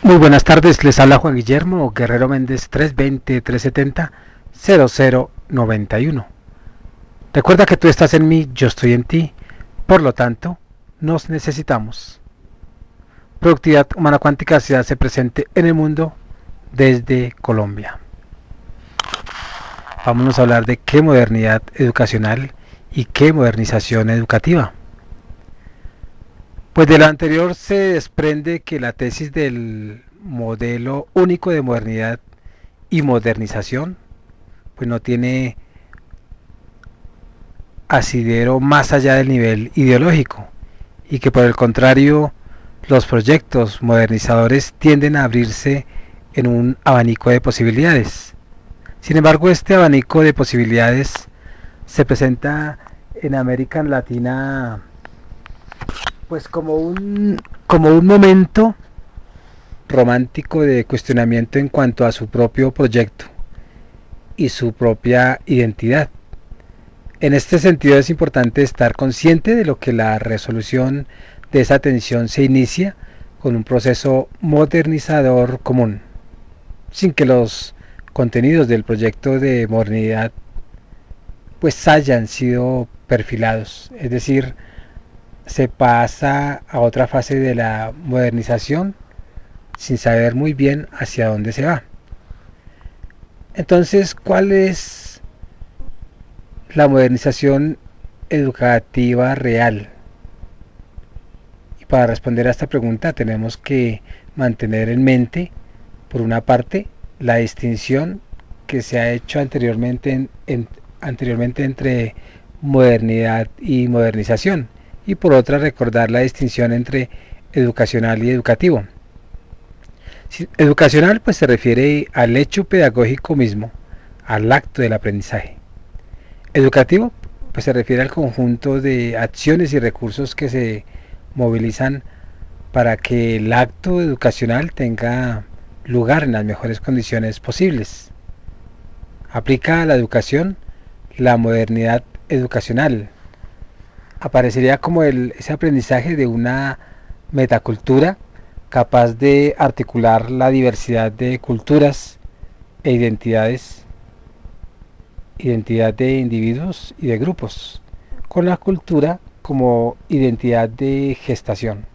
Muy buenas tardes, les habla Juan Guillermo Guerrero Méndez 320-370-0091. Recuerda que tú estás en mí, yo estoy en ti, por lo tanto, nos necesitamos. Productividad Humana Cuántica se hace presente en el mundo desde Colombia. Vámonos a hablar de qué modernidad educacional y qué modernización educativa. Pues de lo anterior se desprende que la tesis del modelo único de modernidad y modernización pues no tiene asidero más allá del nivel ideológico y que por el contrario los proyectos modernizadores tienden a abrirse en un abanico de posibilidades. Sin embargo, este abanico de posibilidades se presenta en América Latina pues como un momento romántico de cuestionamiento en cuanto a su propio proyecto y su propia identidad. En este sentido es importante estar consciente de lo que la resolución de esa tensión se inicia con un proceso modernizador común, sin que los contenidos del proyecto de modernidad pues hayan sido perfilados, es decir, se pasa a otra fase de la modernización sin saber muy bien hacia dónde se va. Entonces, ¿cuál es la modernización educativa real? Y para responder a esta pregunta tenemos que mantener en mente, por una parte, la distinción que se ha hecho anteriormente entre modernidad y modernización, y por otra recordar la distinción entre educacional y educativo. Educacional pues se refiere al hecho pedagógico mismo, al acto del aprendizaje. Educativo pues se refiere al conjunto de acciones y recursos que se movilizan para que el acto educacional tenga lugar en las mejores condiciones posibles. Aplica a la educación la modernidad educacional. Aparecería como ese aprendizaje de una metacultura capaz de articular la diversidad de culturas e identidad de individuos y de grupos, con la cultura como identidad de gestación.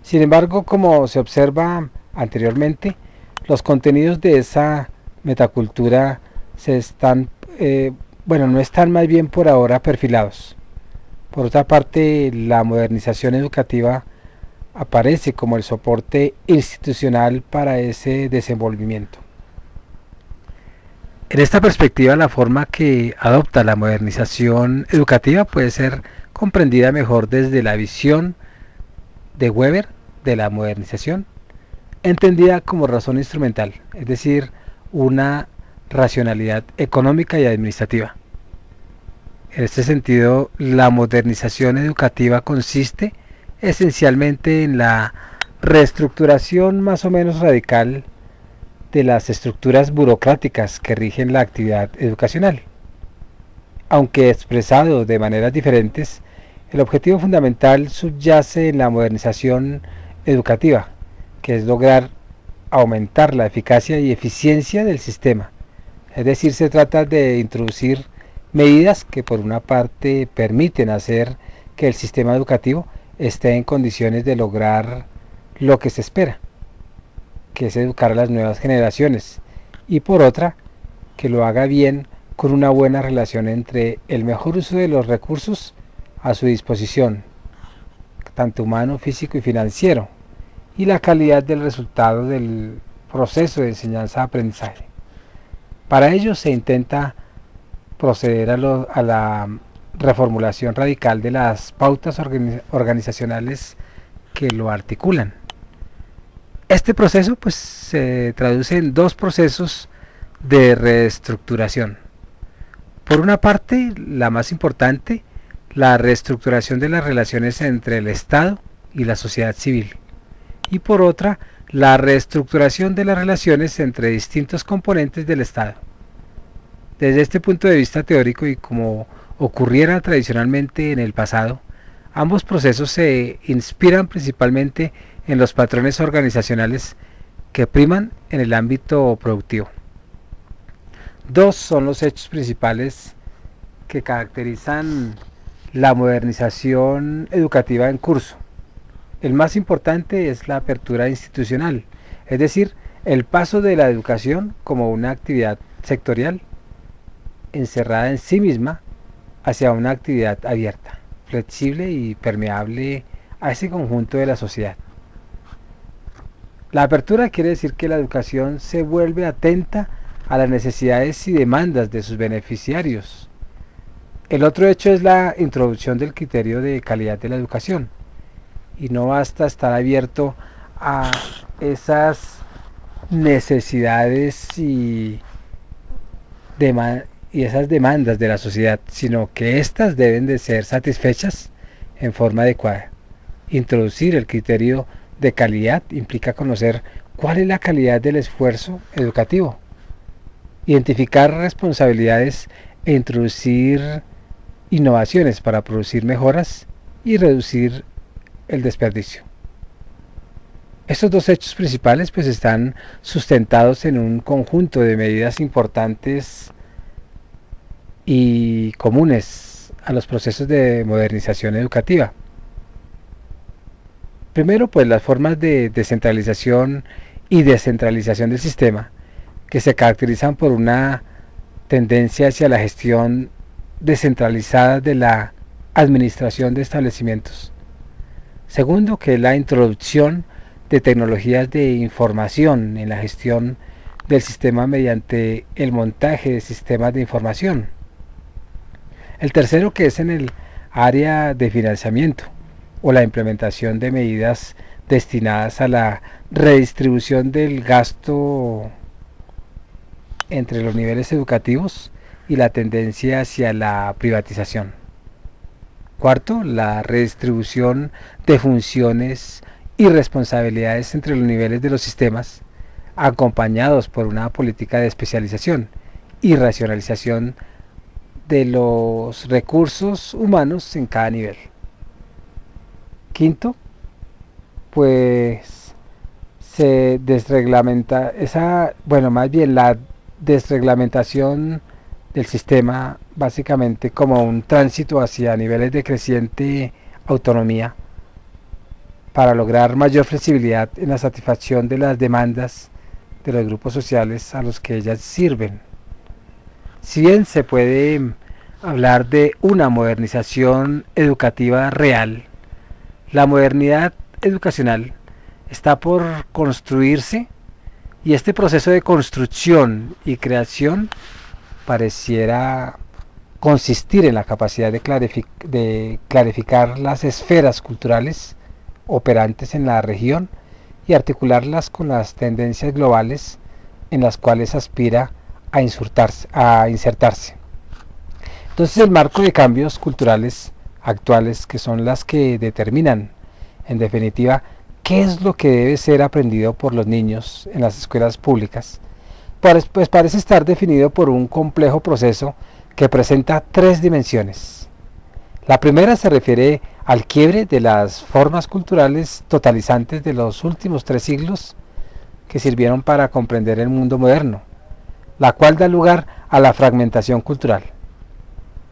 Sin embargo, como se observa anteriormente, los contenidos de esa metacultura no están más bien por ahora perfilados. Por otra parte, la modernización educativa aparece como el soporte institucional para ese desenvolvimiento. En esta perspectiva, la forma que adopta la modernización educativa puede ser comprendida mejor desde la visión de Weber de la modernización, entendida como razón instrumental, es decir, una racionalidad económica y administrativa. En este sentido, la modernización educativa consiste esencialmente en la reestructuración más o menos radical de las estructuras burocráticas que rigen la actividad educacional. Aunque expresado de maneras diferentes, el objetivo fundamental subyace en la modernización educativa, que es lograr aumentar la eficacia y eficiencia del sistema. Es decir, se trata de introducir medidas que por una parte permiten hacer que el sistema educativo esté en condiciones de lograr lo que se espera, que es educar a las nuevas generaciones, y por otra, que lo haga bien con una buena relación entre el mejor uso de los recursos a su disposición, tanto humano, físico y financiero, y la calidad del resultado del proceso de enseñanza-aprendizaje. Para ello se intenta proceder a la reformulación radical de las pautas organizacionales que lo articulan. Este proceso pues se traduce en dos procesos de reestructuración. Por una parte, la más importante, la reestructuración de las relaciones entre el Estado y la sociedad civil, y por otra, la reestructuración de las relaciones entre distintos componentes del Estado. Desde este punto de vista teórico y como ocurriera tradicionalmente en el pasado, ambos procesos se inspiran principalmente en los patrones organizacionales que priman en el ámbito productivo. Dos son los hechos principales que caracterizan la modernización educativa en curso. El más importante es la apertura institucional, es decir, el paso de la educación como una actividad sectorial encerrada en sí misma hacia una actividad abierta, flexible y permeable a ese conjunto de la sociedad. La apertura quiere decir que la educación se vuelve atenta a las necesidades y demandas de sus beneficiarios. El otro hecho es la introducción del criterio de calidad de la educación. Y no basta estar abierto a esas necesidades y esas demandas de la sociedad, sino que éstas deben de ser satisfechas en forma adecuada. Introducir el criterio de calidad implica conocer cuál es la calidad del esfuerzo educativo, identificar responsabilidades e introducir innovaciones para producir mejoras y reducir el desperdicio. Estos dos hechos principales pues están sustentados en un conjunto de medidas importantes y comunes a los procesos de modernización educativa. Primero, pues las formas de descentralización y descentralización del sistema, que se caracterizan por una tendencia hacia la gestión descentralizada de la administración de establecimientos. Segundo, que es la introducción de tecnologías de información en la gestión del sistema mediante el montaje de sistemas de información. El tercero, que es en el área de financiamiento o la implementación de medidas destinadas a la redistribución del gasto entre los niveles educativos y la tendencia hacia la privatización. Cuarto, la redistribución de funciones y responsabilidades entre los niveles de los sistemas, acompañados por una política de especialización y racionalización de los recursos humanos en cada nivel. Quinto, pues se desreglamenta la desreglamentación del sistema, básicamente como un tránsito hacia niveles de creciente autonomía para lograr mayor flexibilidad en la satisfacción de las demandas de los grupos sociales a los que ellas sirven. Si bien se puede hablar de una modernización educativa real, la modernidad educacional está por construirse, y este proceso de construcción y creación pareciera consistir en la capacidad de clarificar las esferas culturales operantes en la región y articularlas con las tendencias globales en las cuales aspira a insertarse. Entonces, el marco de cambios culturales actuales, que son las que determinan, en definitiva, qué es lo que debe ser aprendido por los niños en las escuelas públicas, pues parece estar definido por un complejo proceso que presenta tres dimensiones. La primera se refiere al quiebre de las formas culturales totalizantes de los últimos 3 siglos que sirvieron para comprender el mundo moderno, la cual da lugar a la fragmentación cultural.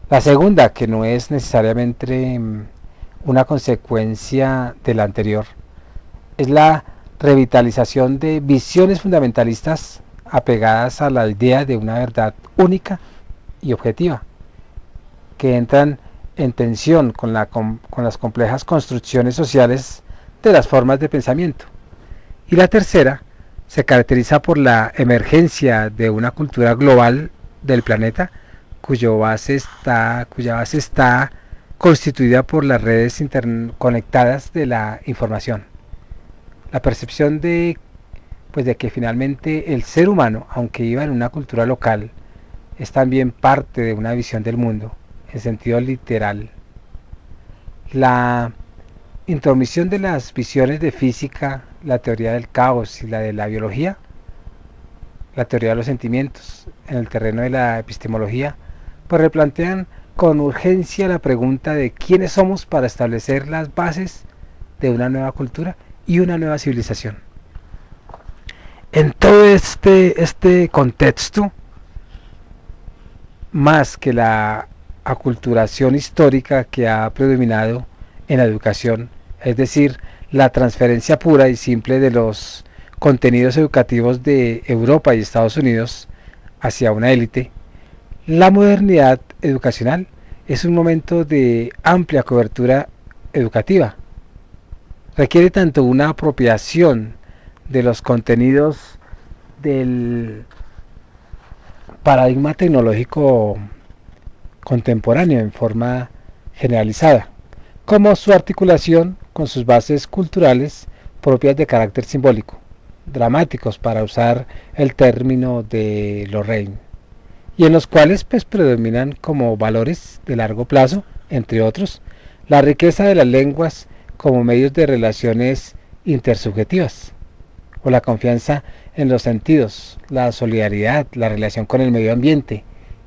La segunda, que no es necesariamente una consecuencia de la anterior, es la revitalización de visiones fundamentalistas apegadas a la idea de una verdad única y objetiva, que entran en tensión con las complejas construcciones sociales de las formas de pensamiento. Y la tercera se caracteriza por la emergencia de una cultura global del planeta cuya base está constituida por las redes interconectadas de la información. La percepción de que finalmente el ser humano, aunque viva en una cultura local, es también parte de una visión del mundo, en sentido literal. La intromisión de las visiones de física, la teoría del caos y la de la biología, la teoría de los sentimientos, en el terreno de la epistemología, pues replantean con urgencia la pregunta de quiénes somos para establecer las bases de una nueva cultura y una nueva civilización. En todo este contexto, más que la aculturación histórica que ha predominado en la educación, es decir, la transferencia pura y simple de los contenidos educativos de Europa y Estados Unidos hacia una élite, la modernidad educacional es un momento de amplia cobertura educativa. Requiere tanto una apropiación de los contenidos del paradigma tecnológico contemporáneo en forma generalizada, como su articulación con sus bases culturales propias de carácter simbólico, dramáticos para usar el término de Lorraine, y en los cuales pues predominan como valores de largo plazo, entre otros, la riqueza de las lenguas como medios de relaciones intersubjetivas, o la confianza en los sentidos, la solidaridad, la relación con el medio ambiente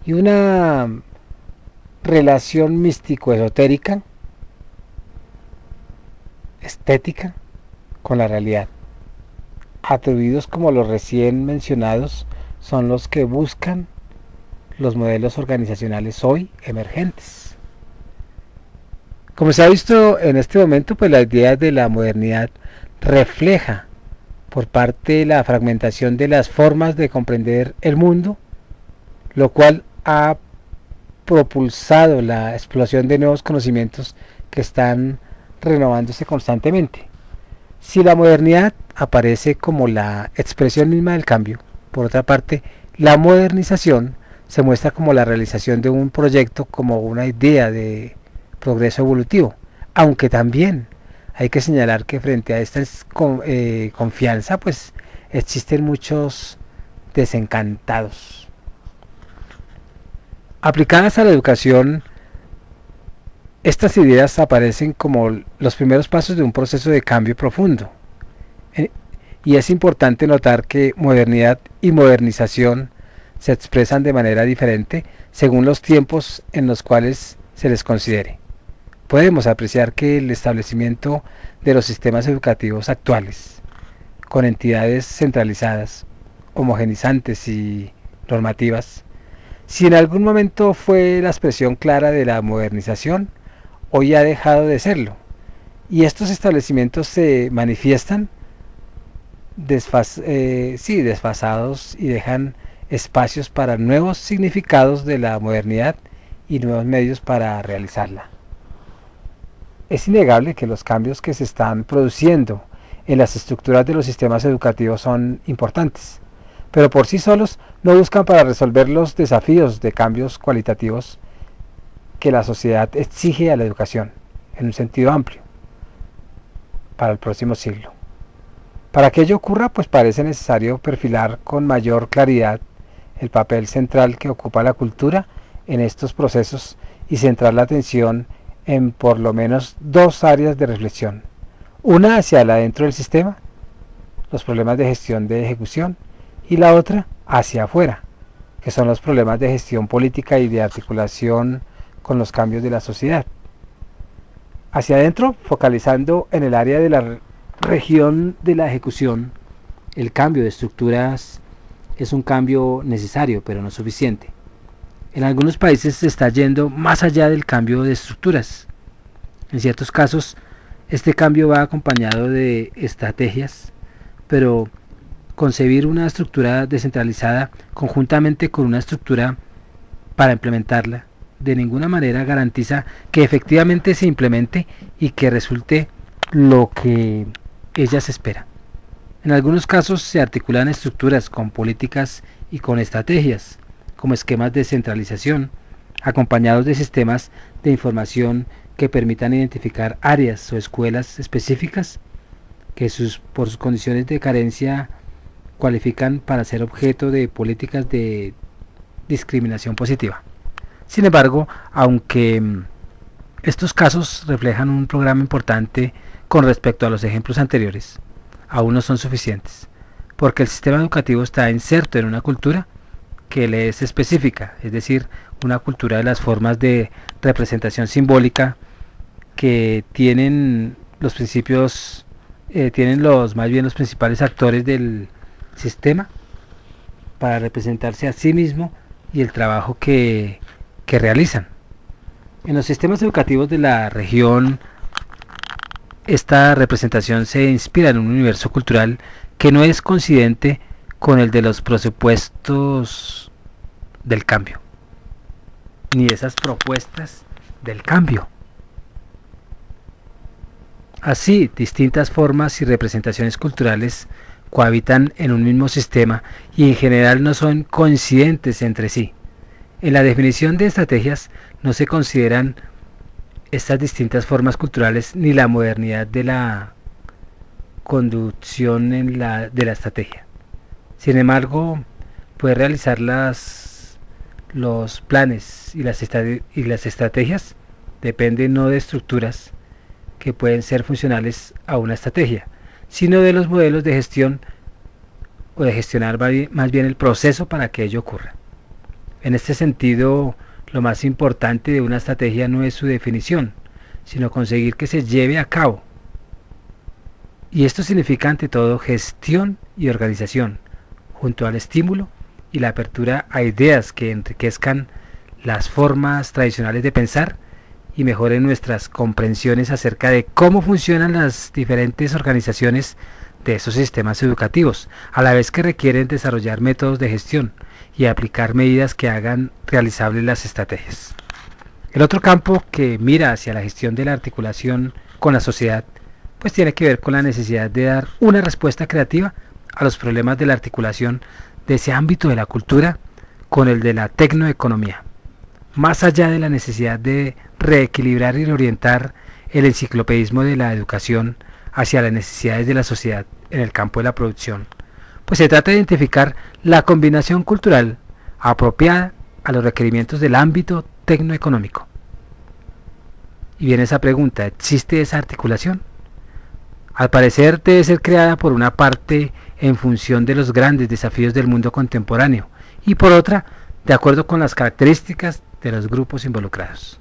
y una relación místico-esotérica, estética, con la realidad. Atribuidos como los recién mencionados son los que buscan los modelos organizacionales hoy emergentes. Como se ha visto en este momento, pues la idea de la modernidad refleja por parte de la fragmentación de las formas de comprender el mundo, lo cual ha propulsado la explosión de nuevos conocimientos que están renovándose constantemente. Si la modernidad aparece como la expresión misma del cambio, por otra parte, la modernización se muestra como la realización de un proyecto, como una idea de progreso evolutivo, aunque también hay que señalar que frente a esta confianza pues existen muchos desencantados. Aplicadas a la educación, estas ideas aparecen como los primeros pasos de un proceso de cambio profundo. Y es importante notar que modernidad y modernización se expresan de manera diferente según los tiempos en los cuales se les considere. Podemos apreciar que el establecimiento de los sistemas educativos actuales, con entidades centralizadas, homogenizantes y normativas, si en algún momento fue la expresión clara de la modernización, hoy ha dejado de serlo, y estos establecimientos se manifiestan desfasados y dejan espacios para nuevos significados de la modernidad y nuevos medios para realizarla. Es innegable que los cambios que se están produciendo en las estructuras de los sistemas educativos son importantes, pero por sí solos no buscan para resolver los desafíos de cambios cualitativos que la sociedad exige a la educación, en un sentido amplio, para el próximo siglo. Para que ello ocurra, pues parece necesario perfilar con mayor claridad el papel central que ocupa la cultura en estos procesos y centrar la atención en por lo menos dos áreas de reflexión. Una hacia el adentro del sistema, los problemas de gestión de ejecución, y la otra hacia afuera, que son los problemas de gestión política y de articulación con los cambios de la sociedad. Hacia adentro, focalizando en el área de la región de la ejecución, el cambio de estructuras es un cambio necesario, pero no suficiente. En algunos países se está yendo más allá del cambio de estructuras. En ciertos casos, este cambio va acompañado de estrategias, pero concebir una estructura descentralizada conjuntamente con una estructura para implementarla de ninguna manera garantiza que efectivamente se implemente y que resulte lo que ella se espera. En algunos casos se articulan estructuras con políticas y con estrategias, como esquemas de centralización, acompañados de sistemas de información que permitan identificar áreas o escuelas específicas que por sus condiciones de carencia cualifican para ser objeto de políticas de discriminación positiva. Sin embargo, aunque estos casos reflejan un programa importante con respecto a los ejemplos anteriores, aún no son suficientes, porque el sistema educativo está inserto en una cultura que le es específica, es decir, una cultura de las formas de representación simbólica que tienen los principios, más bien los principales actores del sistema para representarse a sí mismo y el trabajo que realizan. En los sistemas educativos de la región, esta representación se inspira en un universo cultural que no es coincidente con el de los presupuestos del cambio, ni esas propuestas del cambio. Así, distintas formas y representaciones culturales cohabitan en un mismo sistema y en general no son coincidentes entre sí. En la definición de estrategias no se consideran estas distintas formas culturales ni la modernidad de la conducción de la estrategia. Sin embargo, puede realizar los planes y las estrategias dependen no de estructuras que pueden ser funcionales a una estrategia, sino de los modelos de gestión o de gestionar más bien el proceso para que ello ocurra. En este sentido, lo más importante de una estrategia no es su definición, sino conseguir que se lleve a cabo. Y esto significa ante todo gestión y organización, junto al estímulo y la apertura a ideas que enriquezcan las formas tradicionales de pensar y mejoren nuestras comprensiones acerca de cómo funcionan las diferentes organizaciones de esos sistemas educativos, a la vez que requieren desarrollar métodos de gestión y aplicar medidas que hagan realizables las estrategias. El otro campo que mira hacia la gestión de la articulación con la sociedad, pues tiene que ver con la necesidad de dar una respuesta creativa a los problemas de la articulación de ese ámbito de la cultura con el de la tecnoeconomía, más allá de la necesidad de reequilibrar y reorientar el enciclopedismo de la educación hacia las necesidades de la sociedad en el campo de la producción, pues se trata de identificar la combinación cultural apropiada a los requerimientos del ámbito tecnoeconómico. Y viene esa pregunta, ¿existe esa articulación? Al parecer debe ser creada por una parte en función de los grandes desafíos del mundo contemporáneo y por otra de acuerdo con las características de los grupos involucrados.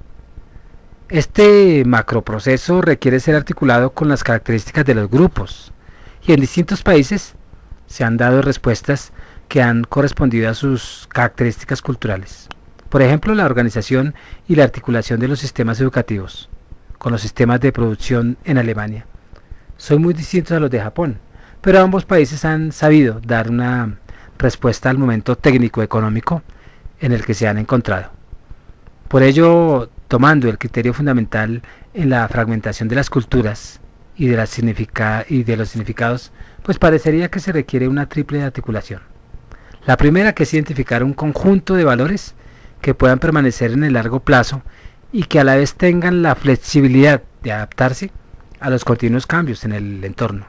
Este macroproceso requiere ser articulado con las características de los grupos y en distintos países se han dado respuestas que han correspondido a sus características culturales. Por ejemplo, la organización y la articulación de los sistemas educativos con los sistemas de producción en Alemania son muy distintos a los de Japón, pero ambos países han sabido dar una respuesta al momento técnico-económico en el que se han encontrado. Por ello, tomando el criterio fundamental en la fragmentación de las culturas y de los significados, pues parecería que se requiere una triple articulación. La primera, que es identificar un conjunto de valores que puedan permanecer en el largo plazo y que a la vez tengan la flexibilidad de adaptarse a los continuos cambios en el entorno.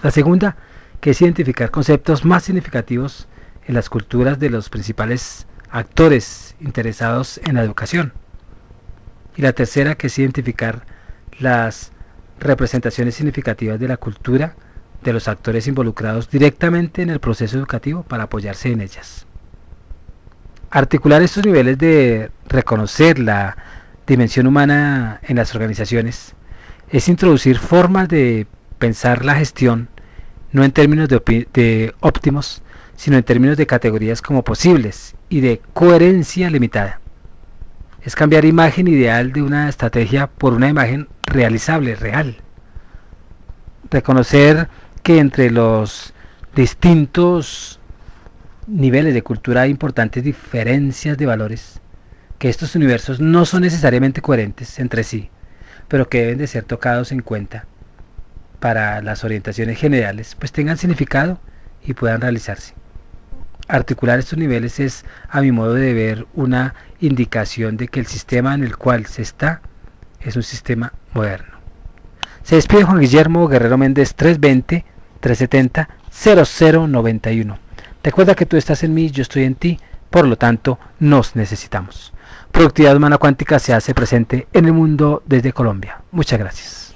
La segunda, que es identificar conceptos más significativos en las culturas de los principales actores interesados en la educación. Y la tercera, que es identificar las representaciones significativas de la cultura de los actores involucrados directamente en el proceso educativo para apoyarse en ellas. Articular estos niveles de reconocer la dimensión humana en las organizaciones es introducir formas de pensar la gestión no en términos de óptimos, sino en términos de categorías como posibles y de coherencia limitada. Es cambiar imagen ideal de una estrategia por una imagen realizable, real. Reconocer que entre los distintos niveles de cultura hay importantes diferencias de valores, que estos universos no son necesariamente coherentes entre sí, pero que deben de ser tocados en cuenta para las orientaciones generales, pues tengan significado y puedan realizarse. Articular estos niveles es, a mi modo de ver, una indicación de que el sistema en el cual se está es un sistema moderno. Se despide Juan Guillermo Guerrero Méndez, 320-370-0091. Recuerda que tú estás en mí, yo estoy en ti, por lo tanto nos necesitamos. Productividad Humana Cuántica se hace presente en el mundo desde Colombia. Muchas gracias.